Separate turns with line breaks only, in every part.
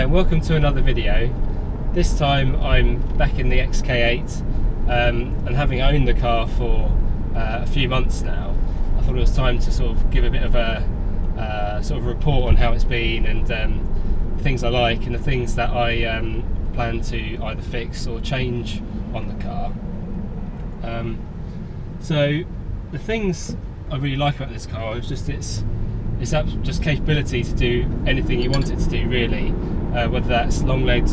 and welcome to another video. This time I'm back in the XK8 and having owned the car for a few months now, I thought it was time to sort of give a bit of a sort of report on how it's been and things I like and the things that I plan to either fix or change on the car. So the things I really like about this car is just its just capability to do anything you want it to do, really, whether that's long-legged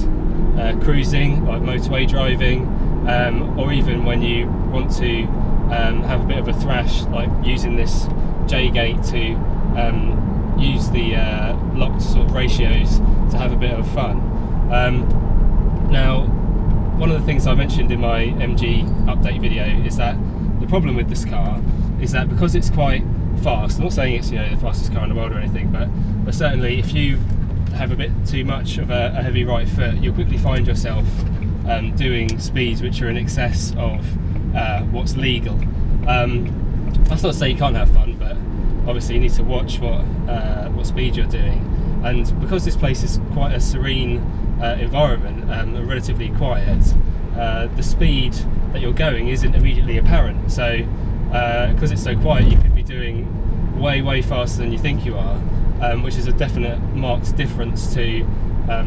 cruising like motorway driving, or even when you want to have a bit of a thrash, like using this J-gate to use the locked sort of ratios to have a bit of fun. Now, one of the things I mentioned in my MG update video is that the problem with this car is that because it's quite fast, I'm not saying it's, you know, the fastest car in the world or anything, but certainly if you have a bit too much of a heavy right foot, you'll quickly find yourself doing speeds which are in excess of what's legal. That's not to say you can't have fun, but obviously you need to watch what speed you're doing. And because this place is quite a serene environment and relatively quiet, the speed that you're going isn't immediately apparent. So because it's so quiet, you could be doing way faster than you think you are, which is a definite marked difference to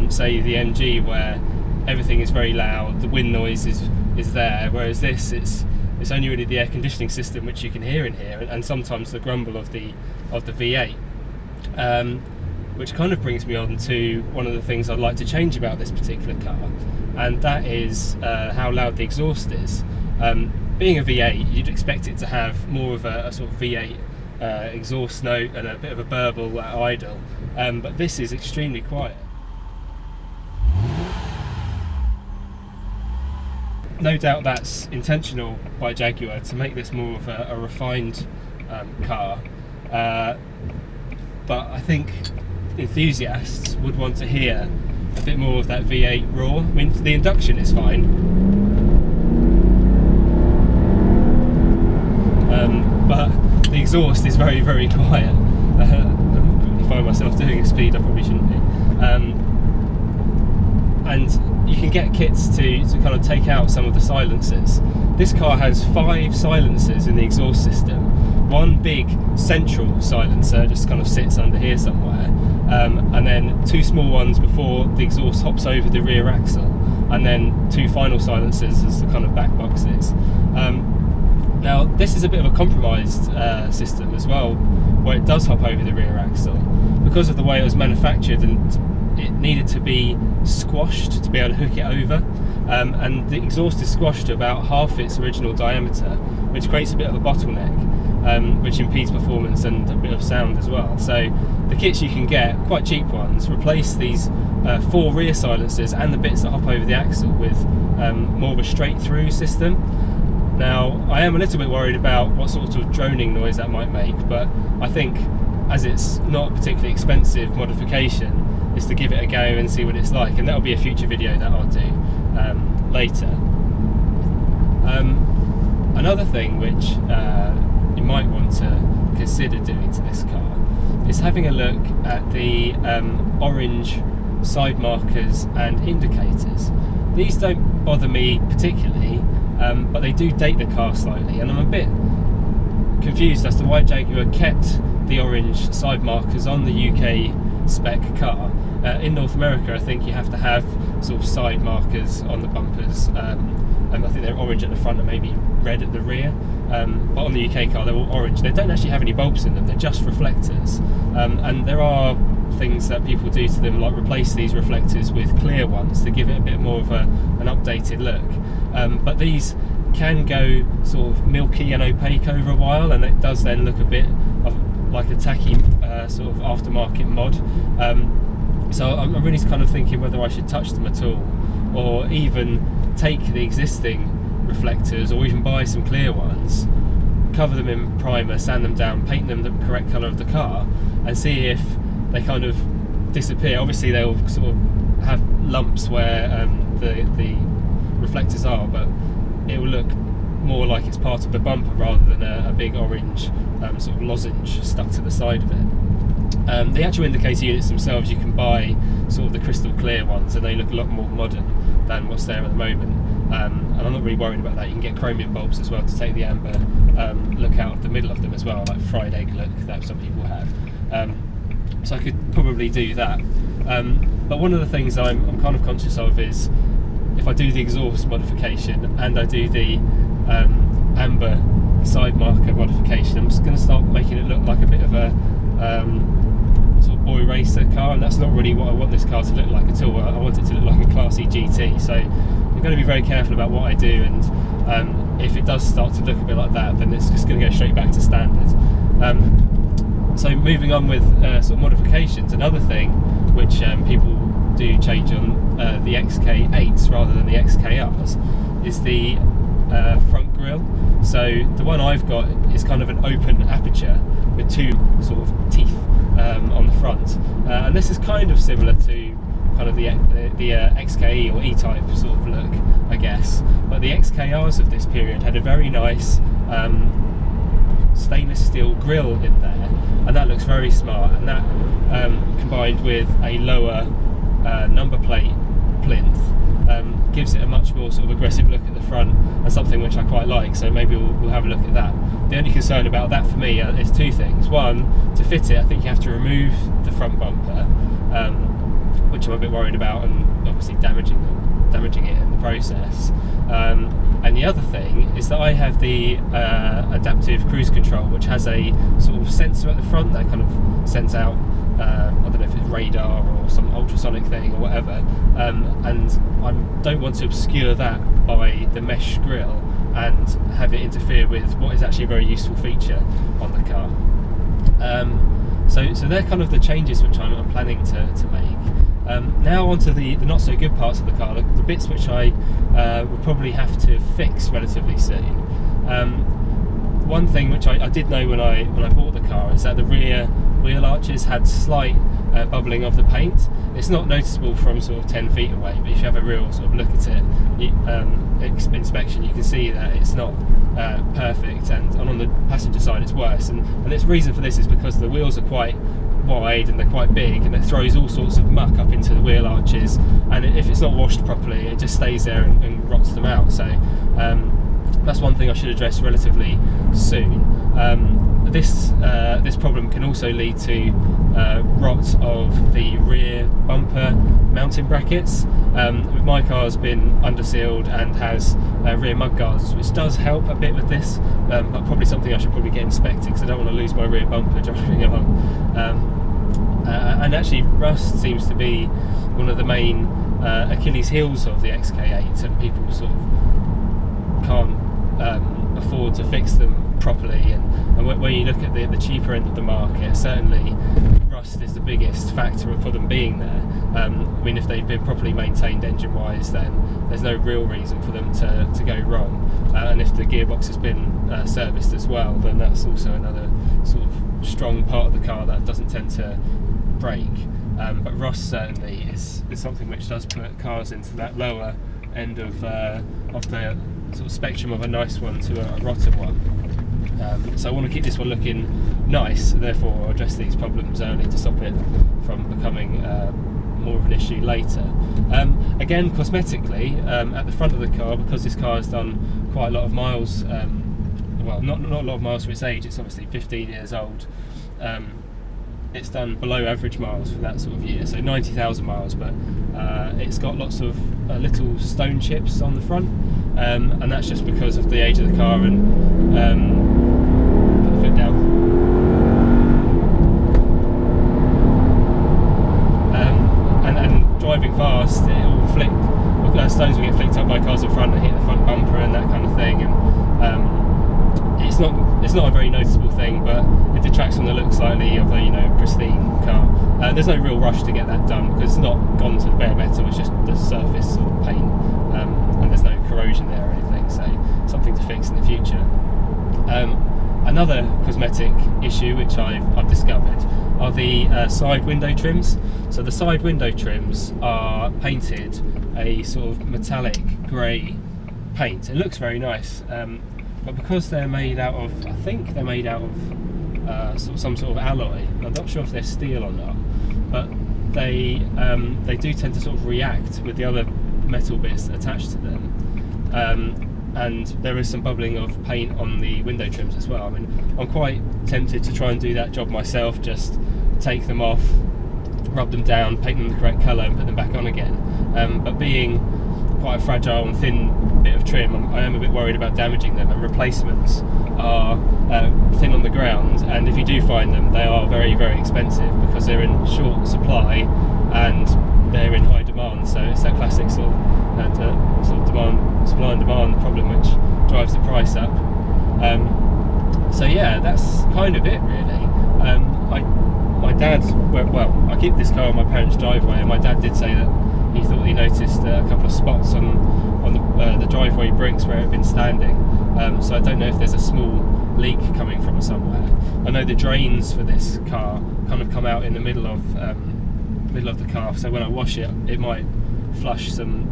say the MG, where everything is very loud, the wind noise is there, whereas this, it's only really the air conditioning system which you can hear in here, and sometimes the grumble of the V8, which kind of brings me on to one of the things I'd like to change about this particular car, and that is how loud the exhaust is. Being a V8, you'd expect it to have more of a sort of V8 exhaust note and a bit of a burble at idle, but this is extremely quiet. No doubt that's intentional by Jaguar to make this more of a refined car, but I think enthusiasts would want to hear a bit more of that V8 roar. I mean, the induction is fine, but the exhaust is very quiet. I find myself doing a speed I probably shouldn't be. And you can get kits to kind of take out some of the silencers. This car has 5 silencers in the exhaust system. One big central silencer just kind of sits under here somewhere, and then 2 small ones before the exhaust hops over the rear axle, and then 2 final silencers as the kind of back boxes. Now, this is a bit of a compromised system as well, where it does hop over the rear axle because of the way it was manufactured, and it needed to be squashed to be able to hook it over, and the exhaust is squashed to about half its original diameter, which creates a bit of a bottleneck, which impedes performance and a bit of sound as well. So the kits you can get, quite cheap ones, replace these 4 rear silencers and the bits that hop over the axle with more of a straight through system. Now, I am a little bit worried about what sort of droning noise that might make, but I think as it's not a particularly expensive modification, is to give it a go and see what it's like, and that'll be a future video that I'll do later. Another thing which you might want to consider doing to this car is having a look at the orange side markers and indicators. These don't bother me particularly, but they do date the car slightly, and I'm a bit confused as to why Jaguar kept the orange side markers on the UK spec car. In North America, I think you have to have sort of side markers on the bumpers, and I think they're orange at the front and maybe red at the rear, but on the UK car they're all orange. They don't actually have any bulbs in them, they're just reflectors, and there are things that people do to them, like replace these reflectors with clear ones to give it a bit more of an updated look, but these can go sort of milky and opaque over a while, and it does then look a bit of like a tacky sort of aftermarket mod. So I'm really kind of thinking whether I should touch them at all, or even take the existing reflectors, or even buy some clear ones, cover them in primer, sand them down, paint them the correct colour of the car, and see if they kind of disappear. Obviously they'll sort of have lumps where the reflectors are, but it will look more like it's part of the bumper rather than a big orange sort of lozenge stuck to the side of it. The actual indicator units themselves, you can buy sort of the crystal clear ones, and they look a lot more modern than what's there at the moment. And I'm not really worried about that. You can get chromium bulbs as well to take the amber look out of the middle of them as well, like fried egg look that some people have. So I could probably do that. But one of the things I'm kind of conscious of is if I do the exhaust modification and I do the amber side marker modification, I'm just going to start making it look like a bit of a sort of boy racer car, and that's not really what I want this car to look like at all. I want it to look like a classy GT, so I'm going to be very careful about what I do, and if it does start to look a bit like that, then it's just going to go straight back to standard. So moving on with sort of modifications, another thing which people do change on the XK8s rather than the XKRs is the front grille. So the one I've got is kind of an open aperture with two sort of teeth on the front, and this is kind of similar to kind of the XKE or E-type sort of look, I guess. But the XKRs of this period had a very nice stainless steel grille in there, and that looks very smart, and that combined with a lower number plate plinth gives it a much more sort of aggressive look at the front, and something which I quite like, so maybe we'll have a look at that. The only concern about that for me is two things. One, to fit it I think you have to remove the front bumper, which I'm a bit worried about, and obviously damaging it in the process. And the other thing is that I have the adaptive cruise control, which has a sort of sensor at the front that kind of sends out I don't know if it's radar or some ultrasonic thing or whatever, and I don't want to obscure that by the mesh grille and have it interfere with what is actually a very useful feature on the car. So they're kind of the changes which I'm planning to make. Now onto the not so good parts of the car, the bits which I will probably have to fix relatively soon. One thing which I did know when I bought the car is that the rear wheel arches had slight bubbling of the paint. It's not noticeable from sort of 10 feet away, but if you have a real sort of look at it, inspection, you can see that it's not perfect, and on the passenger side it's worse. And its reason for this is because the wheels are quite wide and they're quite big, and it throws all sorts of muck up into the wheel arches, and if it's not washed properly it just stays there and rots them out. So that's one thing I should address relatively soon. This problem can also lead to rot of the rear bumper mounting brackets. My car's been undersealed and has rear mud guards, which does help a bit with this, but probably something I should probably get inspected because I don't want to lose my rear bumper driving along. And actually rust seems to be one of the main Achilles heels of the XK8, and people sort of can't afford to fix them properly, and when you look at the cheaper end of the market, certainly rust is the biggest factor for them being there. I mean, if they've been properly maintained engine wise, then there's no real reason for them to go wrong, and if the gearbox has been serviced as well, then that's also another sort of strong part of the car that doesn't tend to break. But rust certainly is something which does put cars into that lower end of the sort of spectrum of a nice one to a rotten one. So I want to keep this one looking nice, therefore I'll address these problems early to stop it from becoming more of an issue later. Again, cosmetically, at the front of the car, because this car has done quite a lot of miles, well, not a lot of miles for its age, it's obviously 15 years old, it's done below average miles for that sort of year, so 90,000 miles, but it's got lots of little stone chips on the front, and that's just because of the age of the car. And put the foot down. And driving fast, it will flick. Stones will get flicked up by cars in front and hit the front bumper and that kind of thing. And it's not a very noticeable thing, but it detracts from the look slightly of a pristine car. There's no real rush to get that done because it's not gone to the bare metal, it's just the surface sort of paint, and there's no corrosion there or anything, so something to fix in the future. Another cosmetic issue which I've discovered are the side window trims. So the side window trims are painted a sort of metallic grey paint. It looks very nice, but because they're made out of, I think they're made out of some sort of alloy. I'm not sure if they're steel or not, but they do tend to sort of react with the other metal bits attached to them. And there is some bubbling of paint on the window trims as well. I mean, I'm quite tempted to try and do that job myself, just take them off, rub them down, paint them the correct colour and put them back on again. But being quite a fragile and thin bit of trim, I am a bit worried about damaging them, and replacements are thin on the ground, and if you do find them, they are very, very expensive because they're in short supply and they're in high demand. So it's that classic sort of supply and demand problem which drives the price up. So yeah, that's kind of it really. My dad, well, I keep this car on my parents' driveway, and my dad did say that he thought he noticed a couple of spots on the driveway bricks where it had been standing. So I don't know if there's a small leak coming from somewhere. I know the drains for this car kind of come out in the middle of the car, so when I wash it, it might flush some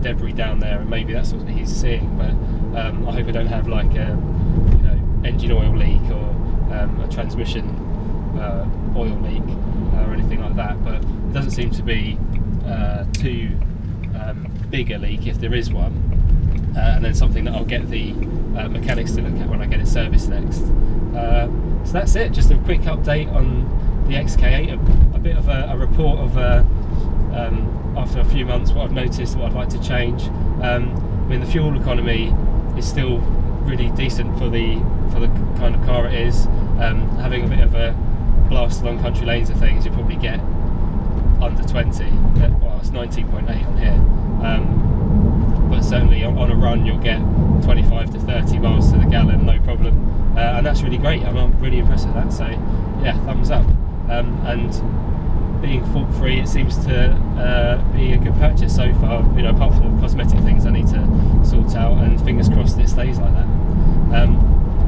debris down there, and maybe that's what he's seeing. But I hope I don't have like a engine oil leak or a transmission oil leak or anything like that. But it doesn't seem to be too big a leak if there is one, and then something that I'll get the mechanics to look at when I get it serviced next. So that's it, just a quick update on the XK8, a bit of a report of after a few months what I've noticed, what I'd like to change. I mean, the fuel economy is still really decent for the kind of car it is. Having a bit of a blast along country lanes and things, you probably get under 20. Well, it's 19.8 on here, but certainly on a run you'll get 25 to 30 miles to the gallon, no problem, and that's really great. I'm really impressed with that. So yeah, thumbs up. And being fault free, it seems to be a good purchase so far. Apart from the cosmetic things I need to sort out, and fingers crossed it stays like that.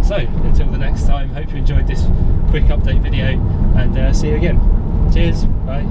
So until the next time, hope you enjoyed this quick update video, and see you again. Cheers, bye.